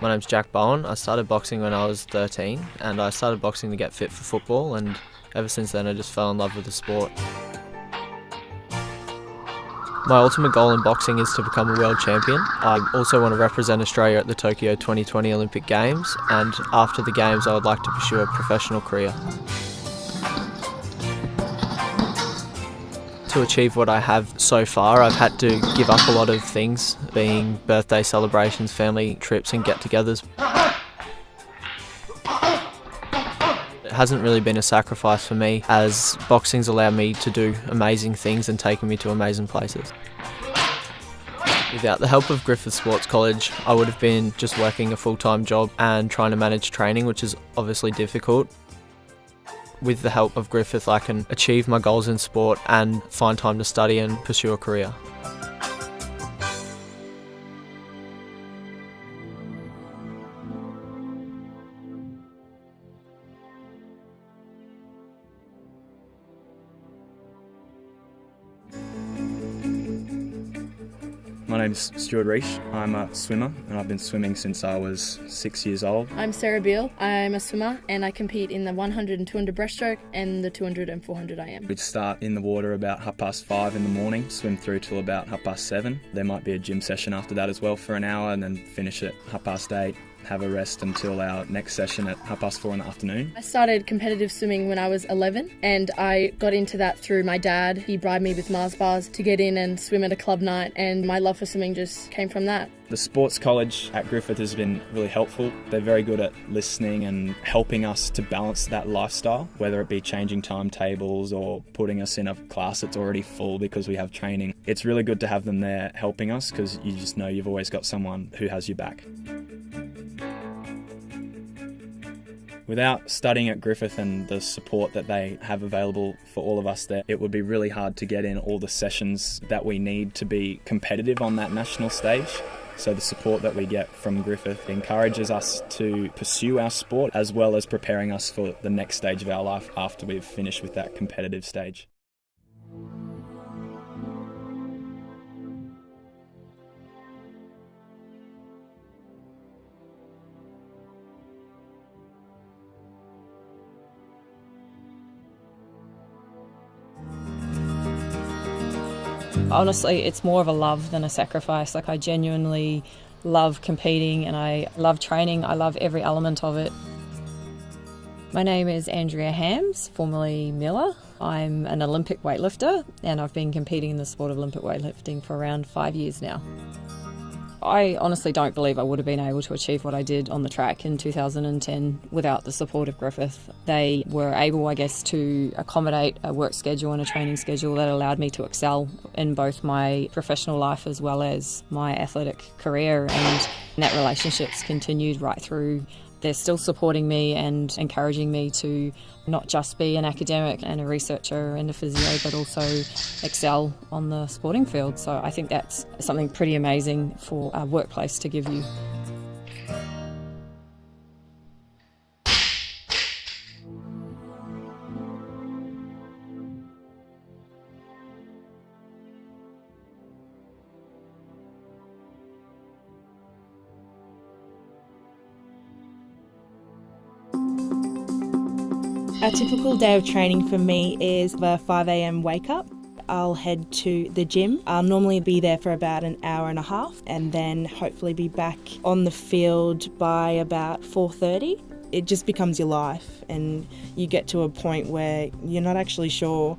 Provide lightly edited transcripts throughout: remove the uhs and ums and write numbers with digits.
My name's Jack Bowen. I started boxing when I was 13 and I started boxing to get fit for football, and ever since then I just fell in love with the sport. My ultimate goal in boxing is to become a world champion. I also want to represent Australia at the Tokyo 2020 Olympic Games, and after the Games I would like to pursue a professional career. To achieve what I have so far, I've had to give up a lot of things, being birthday celebrations, family trips and get-togethers. It hasn't really been a sacrifice for me, as boxing's allowed me to do amazing things and taken me to amazing places. Without the help of Griffith Sports College, I would have been just working a full-time job and trying to manage training, which is obviously difficult. With the help of Griffith, I can achieve my goals in sport and find time to study and pursue a career. My name's Stuart Reisch. I'm a swimmer and I've been swimming since I was 6 years old. I'm Sarah Beale. I'm a swimmer and I compete in the 100 and 200 breaststroke and the 200 and 400 IM. We'd start in the water about 5:30 in the morning, swim through till about 7:30. There might be a gym session after that as well for an hour, and then finish at 8:30. Have a rest until our next session at 4:30 in the afternoon. I started competitive swimming when I was 11 and I got into that through my dad. He bribed me with Mars bars to get in and swim at a club night, and my love for swimming just came from that. The sports college at Griffith has been really helpful. They're very good at listening and helping us to balance that lifestyle, whether it be changing timetables or putting us in a class that's already full because we have training. It's really good to have them there helping us, because you just know you've always got someone who has your back. Without studying at Griffith and the support that they have available for all of us there, it would be really hard to get in all the sessions that we need to be competitive on that national stage. So the support that we get from Griffith encourages us to pursue our sport, as well as preparing us for the next stage of our life after we've finished with that competitive stage. Honestly, it's more of a love than a sacrifice. I genuinely love competing and I love training. I love every element of it. My name is Andrea Hamms, formerly Miller. I'm an Olympic weightlifter and I've been competing in the sport of Olympic weightlifting for around 5 years now. I honestly don't believe I would have been able to achieve what I did on the track in 2010 without the support of Griffith. They were able, I guess, to accommodate a work schedule and a training schedule that allowed me to excel in both my professional life as well as my athletic career, and that relationship's continued right through. They're still supporting me and encouraging me to not just be an academic and a researcher and a physio, but also excel on the sporting field. So I think that's something pretty amazing for a workplace to give you. A typical day of training for me is the 5 a.m. wake up. I'll head to the gym. I'll normally be there for about an hour and a half and then hopefully be back on the field by about 4:30. It just becomes your life, and you get to a point where you're not actually sure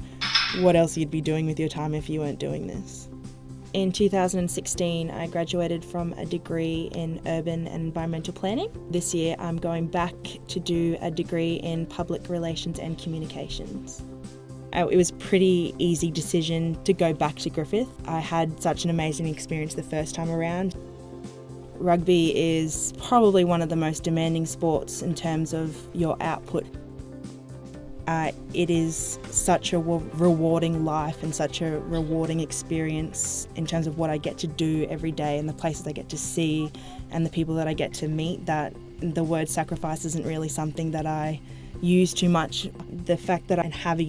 what else you'd be doing with your time if you weren't doing this. In 2016, I graduated from a degree in urban and environmental planning. This year, I'm going back to do a degree in public relations and communications. It was a pretty easy decision to go back to Griffith. I had such an amazing experience the first time around. Rugby is probably one of the most demanding sports in terms of your output. It is such a rewarding life and such a rewarding experience in terms of what I get to do every day and the places I get to see and the people that I get to meet, that the word sacrifice isn't really something that I use too much. The fact that I have a